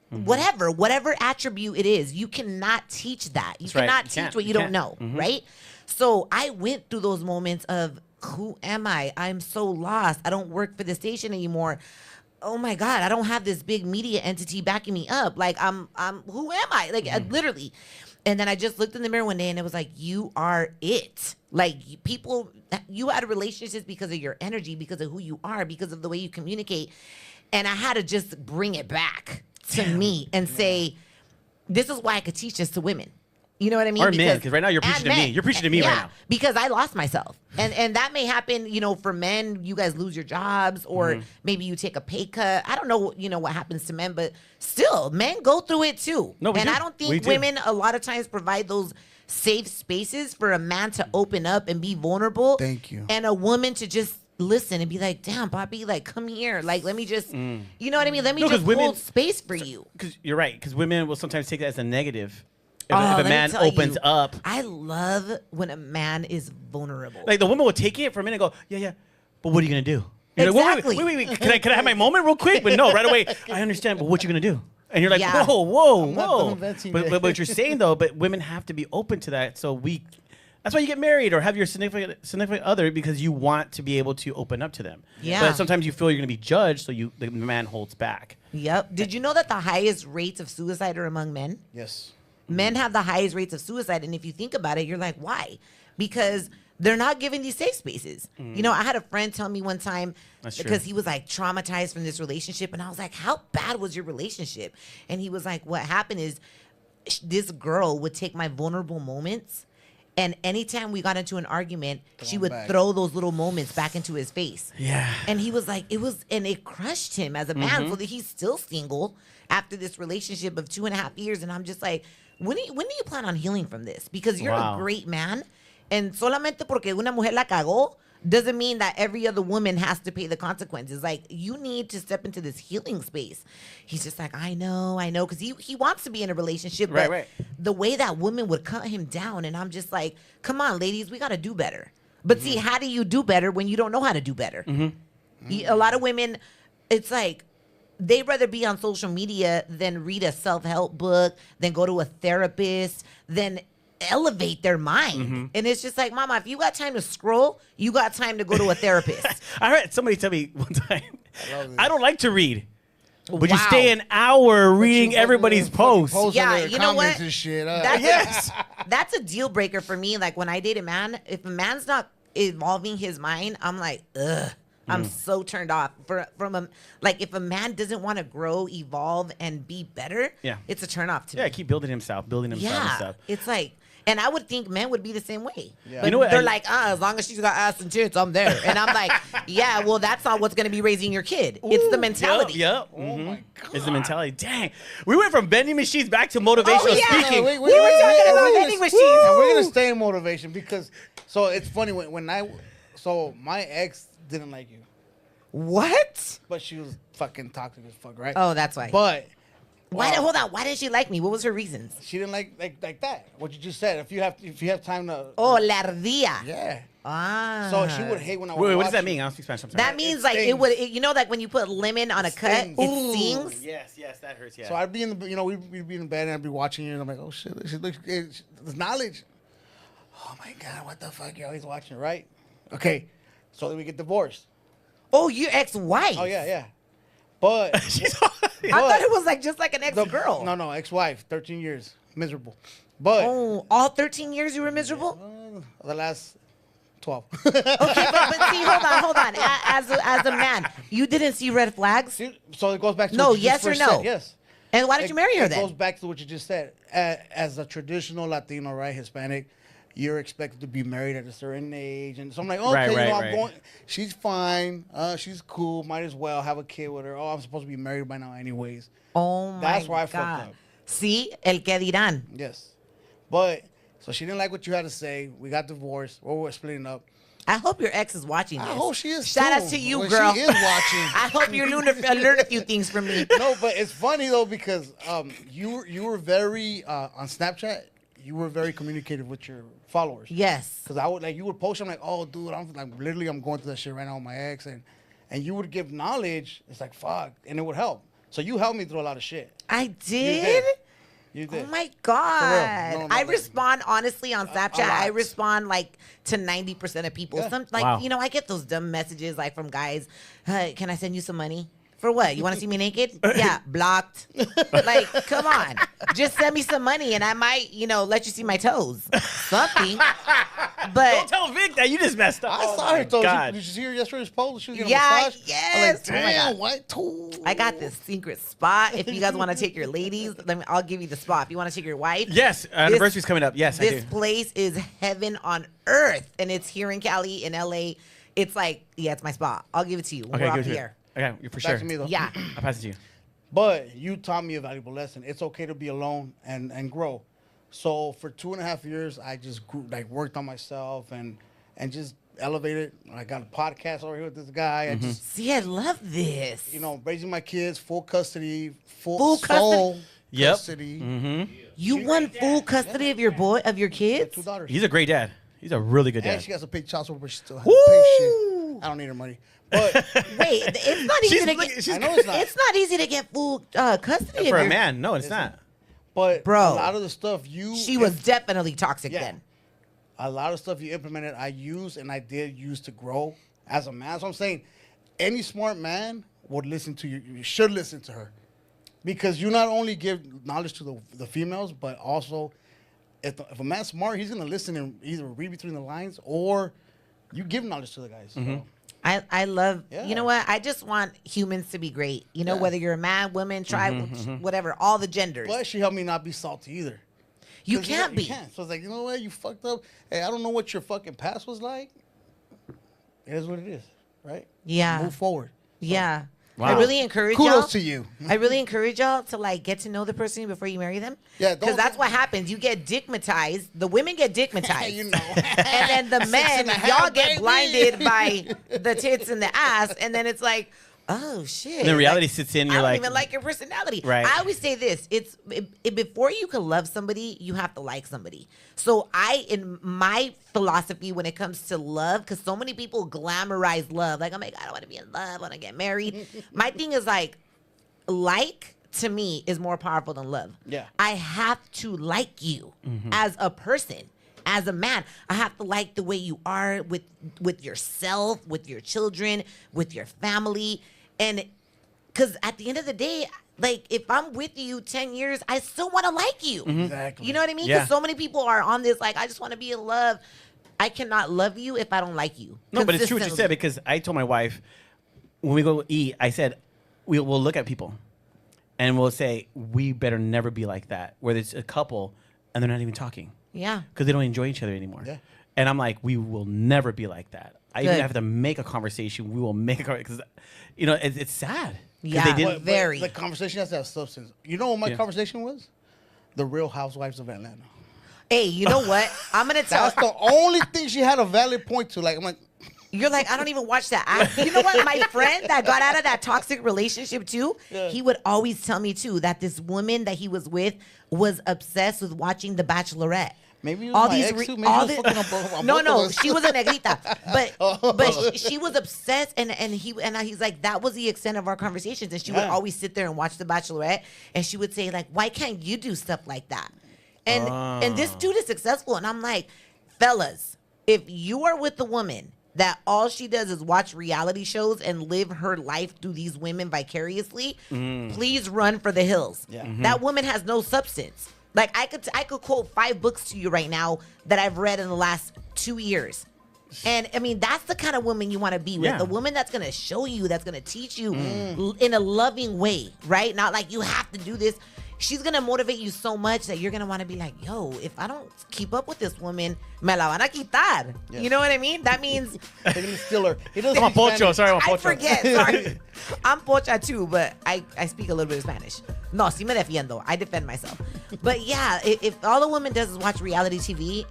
whatever attribute it is, you cannot teach that. You cannot teach what you don't know, right? So I went through those moments of, who am I? I'm so lost. I don't work for the station anymore. Oh my God, I don't have this big media entity backing me up. Like, I'm who am I? Like, literally. And then I just looked in the mirror one day and it was like, you are it. Like, you had relationships because of your energy, because of who you are, because of the way you communicate. And I had to just bring it back to me and say, this is why I could teach this to women. You know what I mean? Or men, because right now you're preaching to me. You're preaching to me right now. Because I lost myself. And that may happen, you know, for men, you guys lose your jobs or maybe you take a pay cut. I don't know, you know, what happens to men, but still, men go through it too. No, we and do. I don't think women a lot of times provide those safe spaces for a man to open up and be vulnerable. Thank you. And a woman to just listen and be like, damn, Poppy, like, come here. Like, let me just, you know what I mean? Let me just hold space for you. Because you're right. Because women will sometimes take that as a negative. If a man opens up. I love when a man is vulnerable. Like, the woman will take it for a minute and go, yeah, but what are you going to do? You're Exactly. Like, wait. Can I have my moment real quick? But no, right away, I understand, but what you going to do? And you're like, Yeah. whoa. done venting But yet. what you're saying, though, but women have to be open to that. So that's why you get married or have your significant other, because you want to be able to open up to them. Yeah. But sometimes you feel you're going to be judged, so the man holds back. Yep. Did you know that the highest rates of suicide are among men? Yes. Men have the highest rates of suicide. And if you think about it, you're like, why? Because they're not given these safe spaces. You know, I had a friend tell me one time, because he was like traumatized from this relationship. And I was like, how bad was your relationship? And he was like, what happened is this girl would take my vulnerable moments. And anytime we got into an argument, she would throw those little moments back into his face. Yeah. And he was like, and it crushed him as a man. So that he's still single after this relationship of 2.5 years. And I'm just like, when do you plan on healing from this? Because you're a great man. And solamente porque una mujer la cagó doesn't mean that every other woman has to pay the consequences. Like, you need to step into this healing space. He's just like, I know. Because he wants to be in a relationship. But Right. the way that woman would cut him down, and I'm just like, come on, ladies, we got to do better. But see, how do you do better when you don't know how to do better? A lot of women, it's like, they'd rather be on social media than read a self-help book, than go to a therapist, than elevate their mind. And it's just like, mama, if you got time to scroll, you got time to go to a therapist. I heard somebody tell me one time, I don't like to read. But you Wow. stay an hour reading everybody's posts. Yeah, their you know comments what? And shit. That's a deal breaker for me. Like, when I date a man, if a man's not evolving his mind, I'm like, ugh. I'm so turned off from him. Like, if a man doesn't want to grow, evolve, and be better, it's a turn off to me. Yeah, keep building himself and stuff. It's like, and I would think men would be the same way. Yeah. But You know what? they're like, as long as she's got ass and tits, I'm there. And I'm like, yeah, well, that's not what's going to be raising your kid. It's the mentality. Yep. Oh my God. It's the mentality. Dang. We went from vending machines back to motivational speaking. We were talking about vending machines. And we're gonna stay in motivation because it's funny when my ex didn't like you. What? But she was fucking toxic as fuck, right? Oh, that's why. But Hold on. Why didn't she like me? What was her reasons? she didn't like that. What you just said. If you have time to. Oh, la ardilla. Yeah. Ah. So she would hate when I. Wait, what does that watch mean? it. I don't speak Spanish. I'm sorry. That means It like it stings. would. You know, like when you put lemon on a cut, stings. it Ooh. stings. Yes, that hurts. Yeah. So I'd be in the, we'd be in bed and I'd be watching you and I'm like, oh shit, there's knowledge. Oh my god, what the fuck? You're always watching, right? Okay, so then we get divorced. Oh, your ex-wife. Oh yeah. But I thought it was like just like an ex-girl. No, ex-wife, 13 years, miserable. But Oh, all 13 years you were miserable? the last 12. Okay, but see, hold on. As a man, you didn't see red flags? See, so it goes back to No, what you yes just or first no? said. Yes. And why did you marry her It then? goes back to what you just said. As a traditional Latino, right, Hispanic, you're expected to be married at a certain age, and so I'm like, okay, Right, I'm right. going. She's fine. She's cool. Might as well have a kid with her. Oh, I'm supposed to be married by now, anyways. Oh my That's where I God. fucked up. See, el que dirán. Yes, but so she didn't like what you had to say. We got divorced. Or we're splitting up. I hope your ex is watching this. I hope she is. Shout too. out to you, Well, girl. She is watching. I hope you learn a few things from me. No, but it's funny though because you were very on Snapchat. You were very communicative with your followers. Yes. Because I would you would post. I'm like, oh, dude, I'm like literally I'm going through that shit right now with my ex, and you would give knowledge. It's like fuck, and it would help. So you helped me through a lot of shit. I You did? You did. Oh my God. No, I like- respond honestly on Snapchat. lot. I respond like to 90% of people. Yeah. Some like Wow. I get those dumb messages like from guys, hey, can I send you some money? For what? You want to see me naked? Yeah, blocked. Like, come on. Just send me some money and I might, let you see my toes. Something. Don't But tell Vic that you just messed up. I Oh saw my her though. God. Did you see her yesterday's post? She was getting Yeah, a massage. yes. I'm like, Oh my damn, God. white tool. I got this secret spot. If you guys want to take your ladies, I'll give you the spot. If you want to take your wife. Yes, anniversary's coming up. Yes, I This do. place is heaven on earth, and it's here in Cali, in LA. It's like, it's my spot. I'll give it to you when Okay, we're off good. the good. air. Okay, for Back sure. to me though. Yeah. I'll pass it to you. But you taught me a valuable lesson. It's okay to be alone and grow. So for 2.5 years, I just grew, worked on myself and just elevated. I got a podcast over here with this guy. I just, See, I love this. raising my kids, full custody, Full sole Yep. custody. You want full custody of your kids? 2 daughters. He's a great dad. He's a really good And dad. she has to pay child support, but she still has to pay Woo! shit. I don't need her money. But Wait, it's not easy She's to look- get. she's- I know it's not. It's not easy to get full custody For of a your. man, no, it's not. But Bro. a lot of the stuff She was definitely toxic Yeah. then. a lot of stuff you implemented, I used and I did use to grow as a man. So I'm saying, any smart man would listen to you. You should listen to her, because you not only give knowledge to the females, but also if a man's smart, he's gonna listen and either read between the lines or you give knowledge to the guys. So, I love. Yeah. You know what? I just want humans to be great. Yeah. Whether you're a man, woman, tribe, whatever, all the genders. but she helped me not be salty either. You 'Cause can't be. You can't. So it's like, you know what? You fucked up. Hey, I don't know what your fucking past was like. It is what it is, right? Yeah. Move forward. Yeah. Wow. I really encourage y'all. Kudos to you. I really encourage y'all to get to know the person before you marry them. Yeah, because that's what happens. You get dickmatized. The women get dickmatized. You know. And then the men, and a y'all half, get baby. blinded by the tits and the ass, and then it's like, oh shit. And then reality sits in. I You're don't like, even like your personality. Right. I always say this: before you can love somebody, you have to like somebody. So in my philosophy, when it comes to love, because so many people glamorize love, like, oh my God, I want to be in love, I want to get married. My thing is like to me is more powerful than love. Yeah. I have to like you as a person. As a man, I have to like the way you are with yourself, with your children, with your family. And because at the end of the day, like if I'm with you 10 years, I still want to like you. Exactly. You know what I mean? Because Yeah. so many people are on this, like, I just want to be in love. I cannot love you if I don't like you. no, but it's true what you consistently. said, because I told my wife when we go eat, I said we'll look at people and we'll say we better never be like that, where it's a couple and they're not even talking. Yeah. Because they don't enjoy each other anymore. Yeah. And I'm like, we will never be like that. I even Good. have to make a conversation. We will make a conversation. Because, it's sad. 'Cause Yeah. They didn't, But Very. the conversation has to have substance. You know what my Yeah. conversation was? The Real Housewives of Atlanta. Hey, you know what? I'm going to tell That's the only thing she had a valid point to. Like, I'm like, You're like, I don't even watch that. You know what? My friend that got out of that toxic relationship too, he would always tell me too that this woman that he was with was obsessed with watching The Bachelorette. Maybe it was my ex too. Maybe she was fucking on both no, of us. she was a negrita, but she was obsessed, and he's like, that was the extent of our conversations, and she would always sit there and watch The Bachelorette, and she would say like, why can't you do stuff like that? And this dude is successful, and I'm like, fellas, if you are with the woman that all she does is watch reality shows and live her life through these women vicariously, please run for the hills. Yeah. That woman has no substance. Like I could quote 5 books to you right now that I've read in the last 2 years. And I mean, that's the kind of woman you want to be with. Yeah. A woman that's going to show you, that's going to teach you in a loving way, right? Not like you have to do this. She's going to motivate you so much that you're going to want to be like, yo, if I don't keep up with this woman, me la van a quitar. Yes. You know what I mean? That means... They're going to steal her. He doesn't I'm a speak pocho. Spanish. Sorry, I'm a I pocho. forget. Sorry. I'm pocha too, but I speak a little bit of Spanish. No, sí me defiendo. I defend myself. But yeah, if all a woman does is watch reality TV,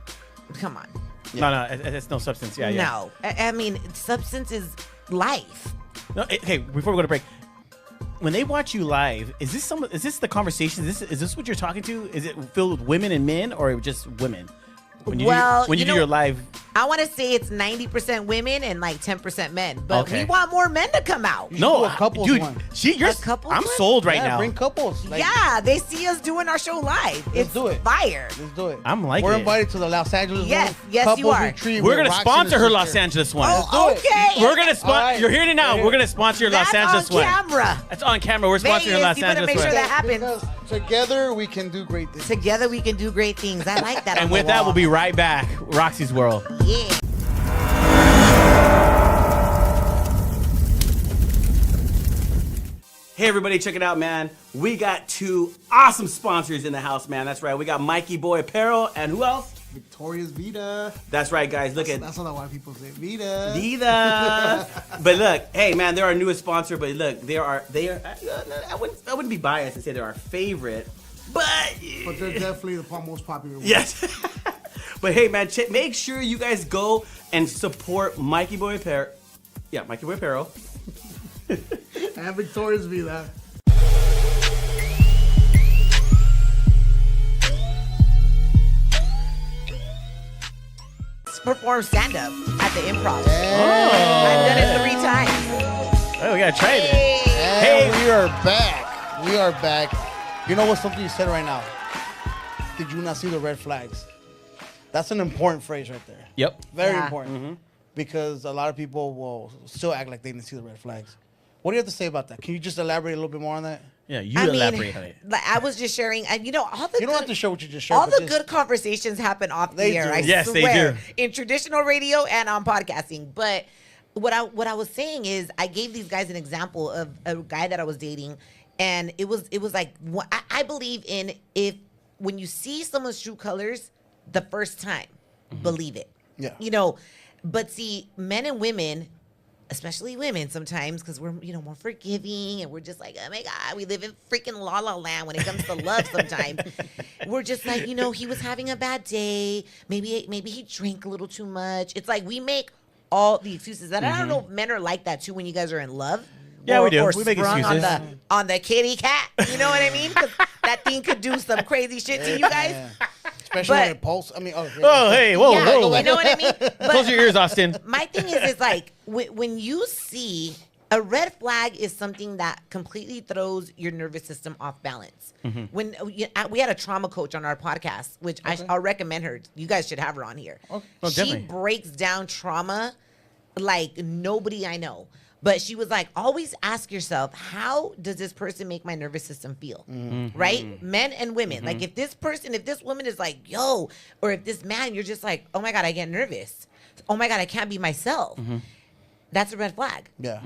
come on. No, it's no substance. Yeah. No. I mean, substance is life. No, okay, before we go to break, when they watch you live, is this the conversation? Is this what you're talking to? Is it filled with women and men, or just women? When you do your live, I want to say it's 90% women and like 10% men, but Okay. we want more men to come out. no, do a couples dude, one. you're. A couples I'm one? sold right Yeah, now. bring couples. Like, Yeah, they see us doing our show live. It's do it. fire. Let's do it. I'm liking We're it. invited to the Los Angeles Yes, one. yes, Couples you are. retreat We're with gonna Raqc and sponsor her sister. Los Angeles one. Oh, do it. okay. We're gonna sponsor. All right. You're hearing it now. We're gonna sponsor your Los That's Angeles on one. camera. That's on camera. We're sponsoring your Vegas, Los you better Angeles make one. sure that happens. Because together we can do great things. Together we can do great things. I like that. And on with the that, wall. we'll be right back. Roxy's World. Yeah. Hey everybody, check it out, man. We got 2 awesome sponsors in the house, man. That's right. We got Mikey Boy Apparel, and who else? Victoria's Vida. That's right, guys. Look at That's not why people say Vida. Vida. But look, hey man, they're our newest sponsor. But look, they are. I wouldn't be biased and say they're our favorite, but But they're definitely the most popular one. yes. But hey man, make sure you guys go and support Mikey Boy Apparel. Yeah, Mikey Boy Apparel. And Victoria's Vida. Perform stand up at the Improv. Oh. I've done it 3 times. Oh, we gotta try it. Hey, we are back. We are back. You know what's something you said right now? Did you not see the red flags? That's an important phrase right there. Yep. Very Yeah. important. Because a lot of people will still act like they didn't see the red flags. What do you have to say about that? Can you just elaborate a little bit more on that? Yeah, you I elaborate on it. like I was just sharing, and you know, all the You don't have to show what you just shared. all but the just- good conversations happen off the They air. do. I Yes, they swear, do. in traditional radio and on podcasting. But what I was saying is, I gave these guys an example of a guy that I was dating, and it was like I believe in when you see someone's true colors the first time, believe it. Yeah. You know, but see, men and women, especially women sometimes, because we're, more forgiving and we're just like, oh my God, we live in freaking la la land when it comes to love sometimes. We're just like, he was having a bad day. Maybe he drank a little too much. It's like we make all the excuses. And I don't know if men are like that too when you guys are in love. Yeah, we do. Or We make sprung excuses. on the kitty cat. You know what I mean? 'Cause that thing could do some crazy shit to you guys. Yeah. Especially But- when it pulse. I mean, Oh, hey, whoa, Yeah, whoa. you know what I mean? But Close your ears, Austin. my thing is like when you see a red flag is something that completely throws your nervous system off balance. When we had a trauma coach on our podcast, which I'll recommend her. You guys should have her on here. Oh, She definitely. breaks down trauma like nobody I know. But she was like, always ask yourself, how does this person make my nervous system feel? Right? Men and women. Like if this woman is like, yo, or if this man, you're just like, oh my God, I get nervous. Oh my God, I can't be myself. That's a red flag. Yeah.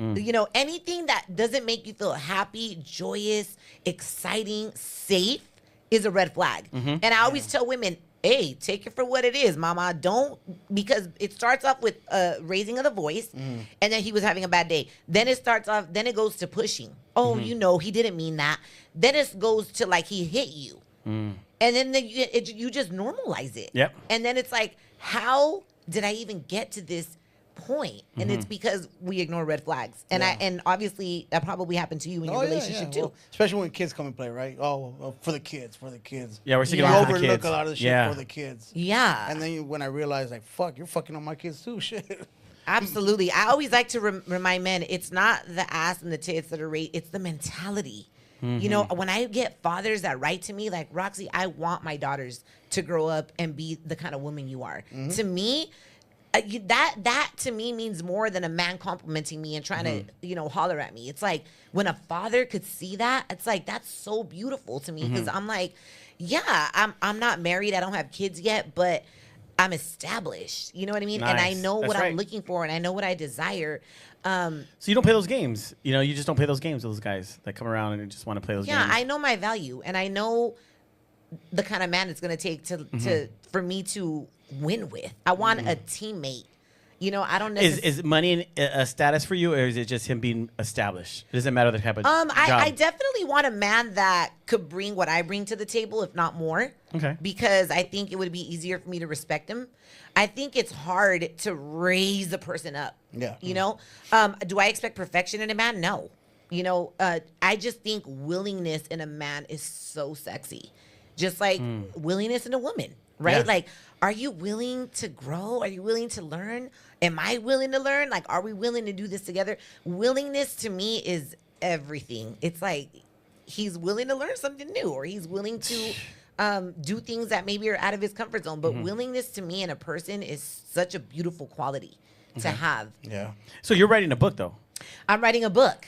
Anything that doesn't make you feel happy, joyous, exciting, safe is a red flag. And I always tell women, hey, take it for what it is, mama. Don't, because it starts off with raising of the voice, and then he was having a bad day. Then it goes to pushing. Oh, he didn't mean that. Then it goes to like he hit you. And then you just normalize it. Yep. And then it's like, how did I even get to this point, and it's because we ignore red flags. And and obviously that probably happened to you in your relationship too. Well, especially when kids come and play, right? For the kids. Yeah, we're sticking You around for the overlook kids. a lot of the shit Yeah. for the kids. Yeah. And then when I realized, like, fuck, you're fucking on my kids too, shit. Absolutely. I always like to remind men, it's not the ass and the tits that are it's the mentality. You know, when I get fathers that write to me like, Raqc, I want my daughters to grow up and be the kind of woman you are. To me, that to me means more than a man complimenting me and trying to, holler at me. It's like when a father could see that, it's like, that's so beautiful to me. Because I'm like, yeah, I'm not married. I don't have kids yet, but I'm established. You know what I mean? Nice. And I know That's what right. I'm looking for, and I know what I desire. So you don't play those games. You just don't play those games with those guys that come around and just want to play those games. Yeah, I know my value, and I know the kind of man it's going to take to for me to win with. I want a teammate. I don't necessarily. Is money a status for you, or is it just him being established? It doesn't matter the type of I job. definitely want a man that could bring what I bring to the table, if not more. Okay. Because I think it would be easier for me to respect him. I think it's hard to raise a person up. Yeah. Do I expect perfection in a man? No. I just think willingness in a man is so sexy. Just like willingness in a woman, right? Yeah. Like, are you willing to grow? Are you willing to learn? Am I willing to learn? Like, are we willing to do this together? Willingness to me is everything. It's like he's willing to learn something new, or he's willing to do things that maybe are out of his comfort zone. But willingness to me in a person is such a beautiful quality to have. Yeah. So you're writing a book, though. I'm writing a book.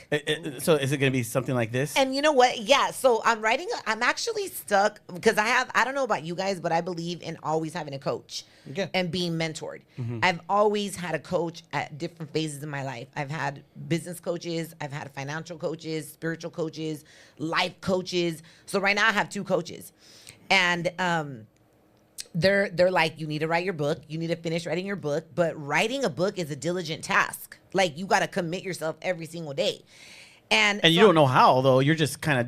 So is it going to be something like this? And you know what? Yeah. So I'm actually stuck because I don't know about you guys, but I believe in always having a coach and being mentored. I've always had a coach at different phases in my life. I've had business coaches. I've had financial coaches, spiritual coaches, life coaches. So right now I have 2 coaches. And, they're like, you need to write your book. You need to finish writing your book. But writing a book is a diligent task. Like, you got to commit yourself every single day. And you don't know how, though. You're just kind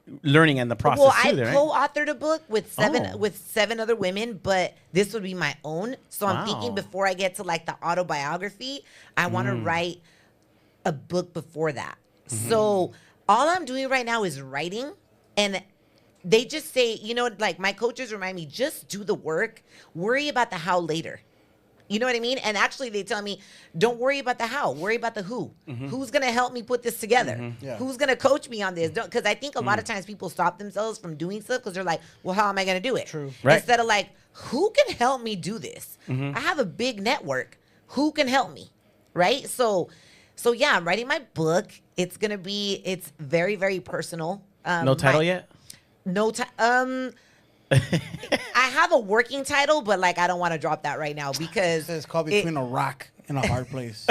of learning in the process, well, too, I right? co-authored a book with Oh. 7 other women, but this would be my own. So I'm Wow. thinking before I get to like the autobiography, I want to write a book before that. So all I'm doing right now is writing, and they just say, like my coaches remind me, just do the work, worry about the how later. You know what I mean? And actually they tell me, don't worry about the how, worry about the who. Who's going to help me put this together? Yeah. Who's going to coach me on this? Because I think a lot of times people stop themselves from doing stuff because they're like, well, how am I going to do it? True. Right. Instead of like, who can help me do this? I have a big network. Who can help me? Right? So yeah, I'm writing my book. It's very, very personal. No title yet? No time. I have a working title, but like I don't want to drop that right now because It's called Between a Rock and a Hard Place.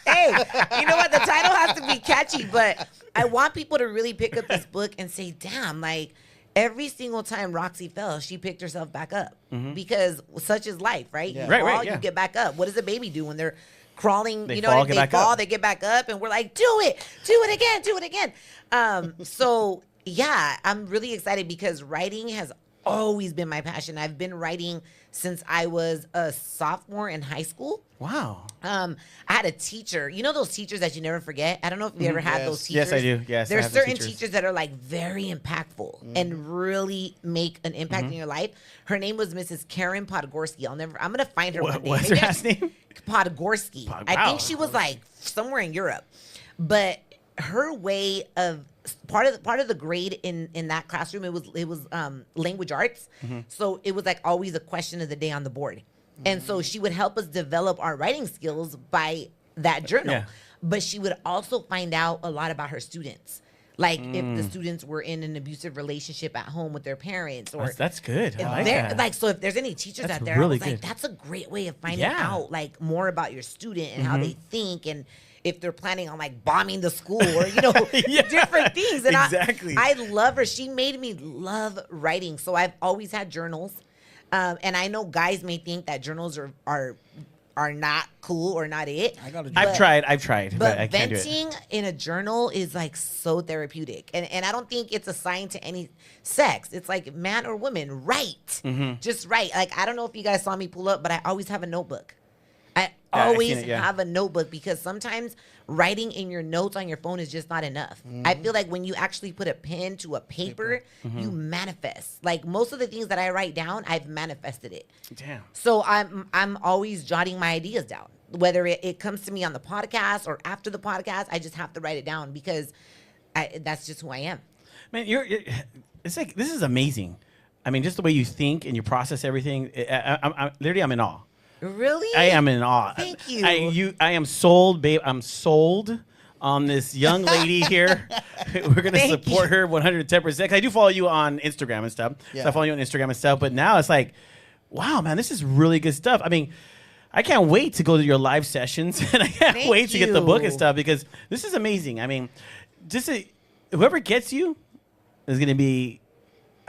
hey, you know what? The title has to be catchy, but I want people to really pick up this book and say, damn, like every single time Raqc fell, she picked herself back up because such is life, right? Yeah. You Right, fall, yeah. you get back up. What does a baby do when they're crawling? They You know, fall, what I get mean? back They fall, up. they get back up, and we're like, do it again. So yeah, I'm really excited because writing has always been my passion. I've been writing since I was a sophomore in high school. Wow. I had a teacher. You know those teachers that you never forget? I don't know if you ever had Yes. those teachers. Yes, I do. Yes, I There's have those certain teachers. teachers that are like very impactful and really make an impact in your life. Her name was Mrs. Karen Podgorski. I'm gonna find her one day. What's her last name? Podgorski. I Wow. think she was like somewhere in Europe. But her way of part of the grade in that classroom, it was language arts. So it was like always a question of the day on the board. And so she would help us develop our writing skills by that journal. Yeah. But she would also find out a lot about her students. Like if the students were in an abusive relationship at home with their parents, or That's good. I like they're- that. like, so if there's any teachers That's out there, really I was like, good. that's a great way of finding Yeah. out like more about your student and how they think, and if they're planning on like bombing the school or Yeah, different things. And exactly. I love her. She made me love writing. So I've always had journals, and I know guys may think that journals are not cool or not it. I got a I've tried, but I But can't do it. venting in a journal is like so therapeutic. And I don't think it's assigned to any sex. It's like man or woman, write. Mm-hmm. Just write. Like, I don't know if you guys saw me pull up, but I always have a notebook. I've always seen it, yeah. have a notebook because sometimes writing in your notes on your phone is just not enough. I feel like when you actually put a pen to a paper, you manifest. Like most of the things that I write down, I've manifested it. Damn. So I'm always jotting my ideas down. Whether it comes to me on the podcast or after the podcast, I just have to write it down because that's just who I am. Man, it's like, this is amazing. I mean, just the way you think and you process everything. I'm in awe. Really? I am in awe. Thank you. I am sold, babe. I'm sold on this young lady here. We're going to support her 110%. I do follow you on Instagram and stuff. Yeah. So I follow you on Instagram and stuff. But now it's like, wow, man, this is really good stuff. I mean, I can't wait to go to your live sessions. And I can't wait to get the book and stuff because this is amazing. I mean, whoever gets you is going to be,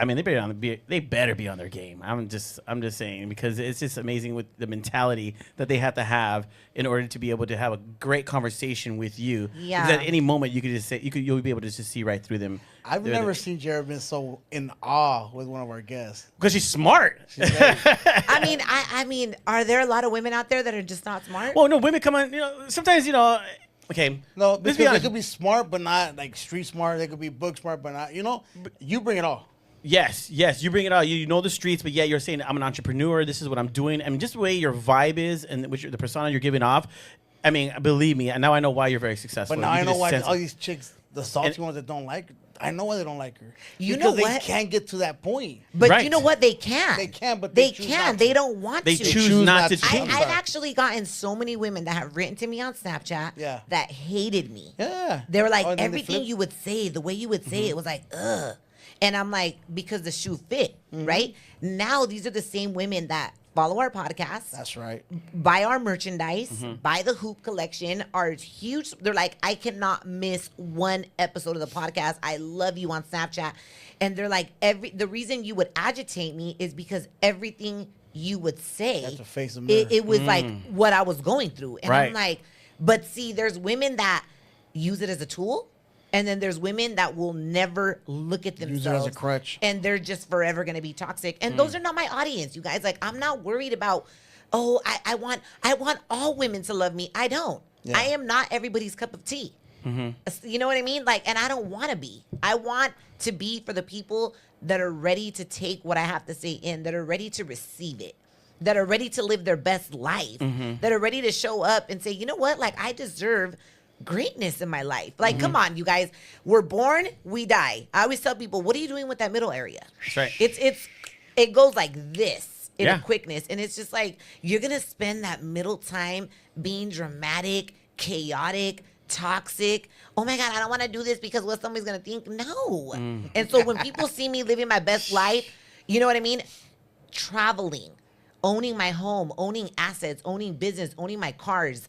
I mean, they better be on their game. I'm just saying because it's just amazing with the mentality that they have to have in order to be able to have a great conversation with you. Yeah. Because at any moment you could just say you'll be able to just see right through them. I've never seen Jared been so in awe with one of our guests. Because she's smart. I mean, are there a lot of women out there that are just not smart? Well, no, women come on. Sometimes okay. No, let's because be they honest. could be smart, but not like street smart. They could be book smart, but not. You bring it all. Yes, you bring it out. You know the streets, but yet you're saying I'm an entrepreneur. This is what I'm doing. I mean, just the way your vibe is and the persona you're giving off. I mean, believe me, and now I know why you're very successful. But now You I can know just why sense all it. these chicks, the salty ones that don't like her, I know why they don't like her. You because know what? they can't get to that point. But Right. you know what? They can. They can, but they they choose can. not to. They don't want They to. choose not to to. change. I've actually gotten so many women that have written to me on Snapchat Yeah. that hated me. Yeah. They were like, Oh, and then they everything flip? you would say, the way you would say it was like, ugh. And I'm like, because the shoe fit, right? Now these are the same women that follow our podcast, That's right. buy our merchandise, buy the hoop collection, are huge. They're like, I cannot miss one episode of the podcast. I love you on Snapchat. And they're like, the reason you would agitate me is because everything you would say, You have to face the mirror. it was like what I was going through. And Right. I'm like, but see, there's women that use it as a tool. And then there's women that will never look at themselves. Use it as a crutch. And they're just forever going to be toxic. And those are not my audience, you guys. Like, I'm not worried about, I want all women to love me. I don't. Yeah. I am not everybody's cup of tea. You know what I mean? Like, and I don't want to be. I want to be for the people that are ready to take what I have to say in, that are ready to receive it, that are ready to live their best life, that are ready to show up and say, you know what? Like, I deserve greatness in my life. Like, come on, you guys. We're born, we die. I always tell people, what are you doing with that middle area? That's right. It goes like this in Yeah. a quickness. And it's just like, you're going to spend that middle time being dramatic, chaotic, toxic. Oh my God, I don't want to do this because what somebody's going to think. No. And so when people see me living my best life, you know what I mean? Traveling, owning my home, owning assets, owning business, owning my cars.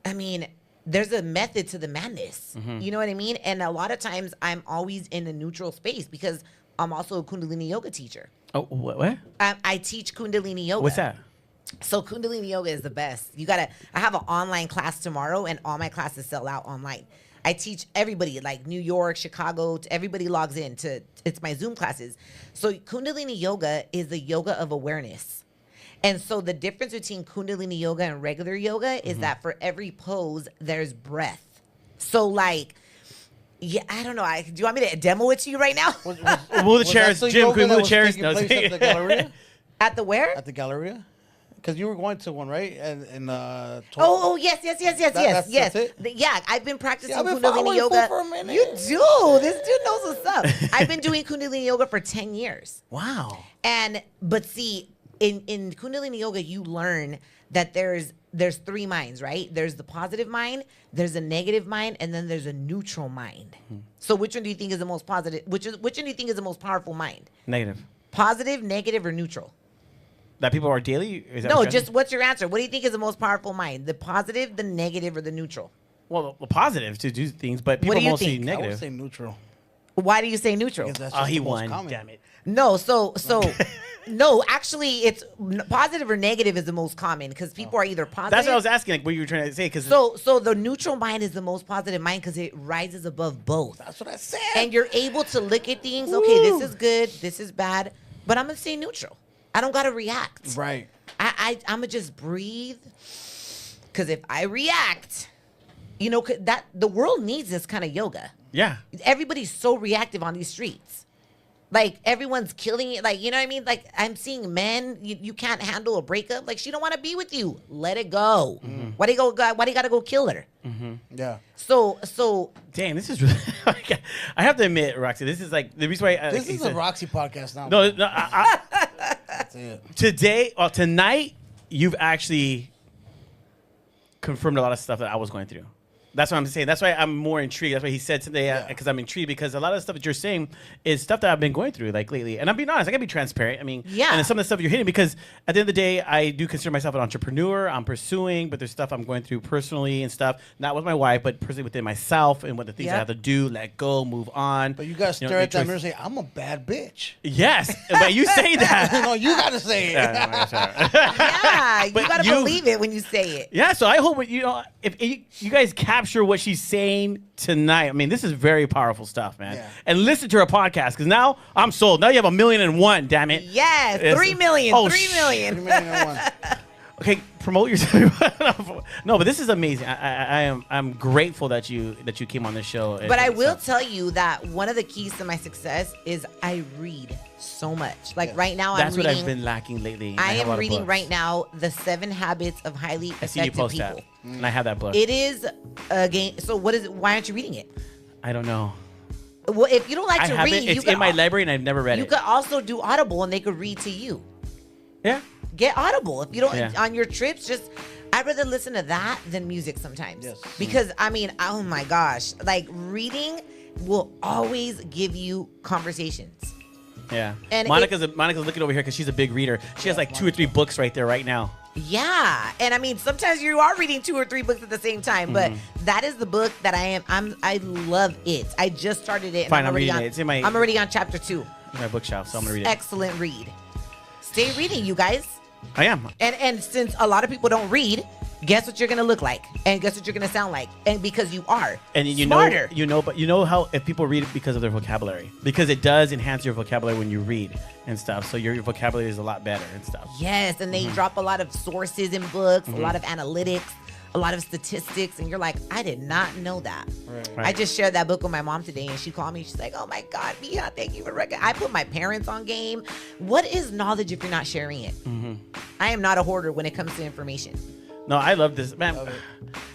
I mean, there's a method to the madness. You know what I mean? And a lot of times I'm always in a neutral space because I'm also a Kundalini yoga teacher. Oh, what? I teach Kundalini yoga. What's that? So Kundalini yoga is the best. I have an online class tomorrow and all my classes sell out online. I teach everybody, like New York, Chicago, everybody logs in it's my Zoom classes. So Kundalini yoga is the yoga of awareness. And so the difference between Kundalini yoga and regular yoga is that for every pose, there's breath. So like, yeah, I don't know. Do you want me to demo it to you right now? Move the chairs, Jim. Can we move the chairs? No, At the Galleria? At the where? At the Galleria? Because you were going to one, right? Yes. That's it? Yeah, I've been practicing Yeah, I've been Kundalini following yoga. for a minute. You do. This dude knows what's up. I've been doing Kundalini yoga for 10 years. Wow. But see, in Kundalini yoga, you learn that there's three minds, right? There's the positive mind, there's a negative mind, and then there's a neutral mind. So which one do you think is the most positive? Which one do you think is the most powerful mind? Negative. Positive, negative, or neutral? That people are daily? Is that No, what you're just asking? what's your answer? What do you think is the most powerful mind? The positive, the negative, or the neutral? Well, the positive to do things, but What people do you mostly think? I would negative. say neutral. Why do you say neutral? Because that's Oh, just he the most won. common. Damn it. No, so no, actually, it's positive or negative is the most common because people are either positive. That's what I was asking, like what you were trying to say. Because So the neutral mind is the most positive mind because it rises above both, That's what I said. and you're able to look at things. Okay, this is good, this is bad, but I'm gonna say neutral. I don't gotta react. Right. I'm gonna just breathe Because if I react, you know, that the world needs this kind of yoga. Yeah. Everybody's so reactive on these streets. Like, everyone's killing it. Like, you know what I mean? Like, I'm seeing men, you can't handle a breakup. Like, she don't want to be with you. Let it go. Mm-hmm. Why do you got to go kill her? Yeah. So Damn, this is really. I have to admit, Roxy, this is like the reason why. This like is you a said- Raqc podcast now. No, That's it. today or tonight, you've actually confirmed a lot of stuff that I was going through. That's what I'm saying. That's why I'm more intrigued. That's why he said today, because I'm intrigued, because a lot of the stuff that you're saying is stuff that I've been going through like lately. And I'm being honest, I gotta be transparent. I mean, Yeah. And some of the stuff you're hitting, because at the end of the day, I do consider myself an entrepreneur. I'm pursuing, but there's stuff I'm going through personally and stuff, not with my wife, but personally within myself and what the things I Yeah. have to do, let go, move on. But you gotta know, stare make at that mirror choices. and say, I'm a bad bitch. Yes, but you say that. No, you gotta say it. Yeah, no, that's all right. yeah, you But got to you- believe it when you say it. Yeah, so I hope if you guys capture what she's saying tonight. I mean, this is very powerful stuff, man. Yeah. And listen to her podcast, because now I'm sold. Now you have 1,000,001. Damn it. Yes, Yes. 3 million. Oh, 3 million. 3 million and one. Okay, promote yourself. No, but this is amazing. I'm grateful that you came on this show. and- But I and will stuff. tell you that one of the keys to my success is I read so much. Like, Yes. right now, That's I'm what reading. I've been lacking lately. I have a am lot of reading books. right now The 7 Habits of Highly I see you Effective post People. that, and I have that book. It is a game. So what is it? Why aren't you reading it? I don't know. Well, if you don't like I to have read, it. It's in my library, and I've never read You it. could also do Audible, and they could read to you. Yeah. Get Audible if you don't Yeah. on your trips. Just I'd rather listen to that than music sometimes. Yes. Because I mean, oh my gosh, like reading will always give you conversations. Yeah. And Monica's looking over here because she's a big reader. She has like 2 or 3 books right there right now. Yeah, and I mean sometimes you are reading 2 or 3 books at the same time, but Mm-hmm. that is the book that I love it. I just started it. And Fine, I'm already reading on, it. It's in my- I'm already on chapter 2. In my bookshelf, so I'm gonna read it. Excellent read. Stay reading, you guys. I am. And since a lot of people don't read, guess what you're gonna look like, and guess what you're gonna sound like, and because you are And you smarter. but you know how if people read it because of their vocabulary, because it does enhance your vocabulary when you read and stuff. So your vocabulary is a lot better and stuff. Yes, and they Mm-hmm. drop a lot of sources in books, a lot of analytics, a lot of statistics, and you're like, I did not know that. Right. I just shared that book with my mom today, and she called me. She's like, "Oh my God, Mia, thank you for I put my parents on game. What is knowledge if you're not sharing it? Mm-hmm. I am not a hoarder when it comes to information. No, I love this, man.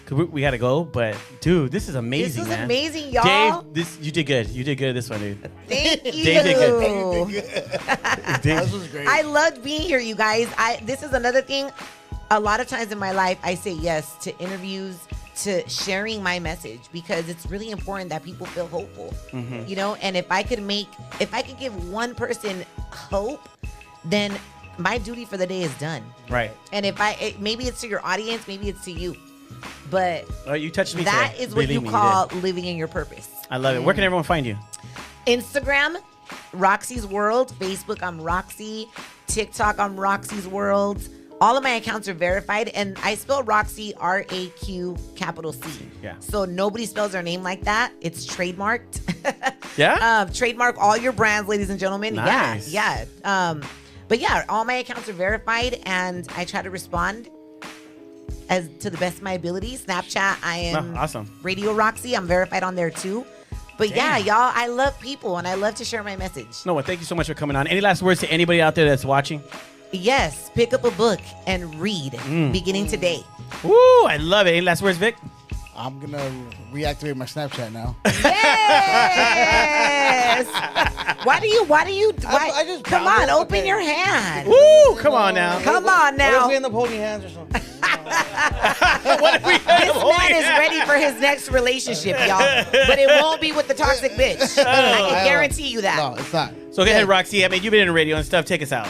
Cause we gotta go, but dude, this is amazing, This is man. amazing, y'all. Dave, you did good. You did good this one, dude. Thank you. Dave did This was great. I loved being here, you guys. This is another thing. A lot of times in my life, I say yes to interviews, to sharing my message, because it's really important that people feel hopeful. Mm-hmm. You know, and if I could give one person hope, then my duty for the day is done. Right. And if maybe it's to your audience, maybe it's to you, but Oh, you touched me that today. is what Believe you me, call did. living in your purpose. I love it. Where can everyone find you? Instagram, Roxy's World. Facebook, I'm Roxy. TikTok, I'm Roxy's World. All of my accounts are verified, and I spell Roxy RAQ capital C. Yeah. So nobody spells their name like that. It's trademarked. Yeah? Trademark all your brands, ladies and gentlemen. Nice. Yeah. But yeah, all my accounts are verified, and I try to respond as to the best of my ability. Snapchat, I am awesome. Radio Roxy. I'm verified on there too. But yeah, Damn. y'all, I love people, and I love to share my message. No, well, thank you so much for coming on. Any last words to anybody out there that's watching? Yes, pick up a book and read beginning today. Woo, I love it. Any last words, Vic? I'm gonna reactivate my Snapchat now. Yes. Why? I just Come downloaded- on, open okay. your hand. Woo, come on now. Come on What now. if we end up holding hands or something? What if we This man is ready for his next relationship, y'all. But it won't be with the toxic bitch. I can guarantee you that. No, it's not. So go ahead, Roxy. I mean, you've been in the radio and stuff. Take us out.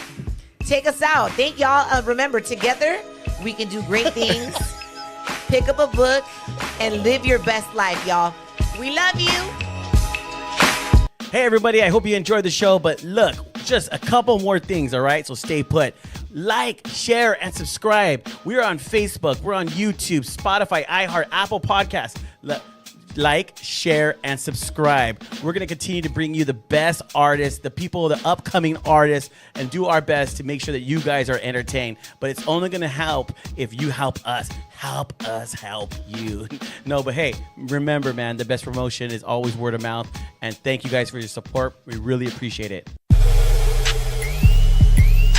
Take us out. Thank y'all. Remember, together we can do great things. Pick up a book and live your best life, y'all. We love you. Hey, everybody. I hope you enjoyed the show. But look, just a couple more things, all right? So stay put. Like, share, and subscribe. We are on Facebook. We're on YouTube, Spotify, iHeart, Apple Podcasts. Look, like, share, and subscribe. We're going to continue to bring you the best artists, the people, the upcoming artists, and do our best to make sure that you guys are entertained. But it's only going to help if you help us. Help us help you. No, but hey, remember, man, the best promotion is always word of mouth. And thank you guys for your support. We really appreciate it.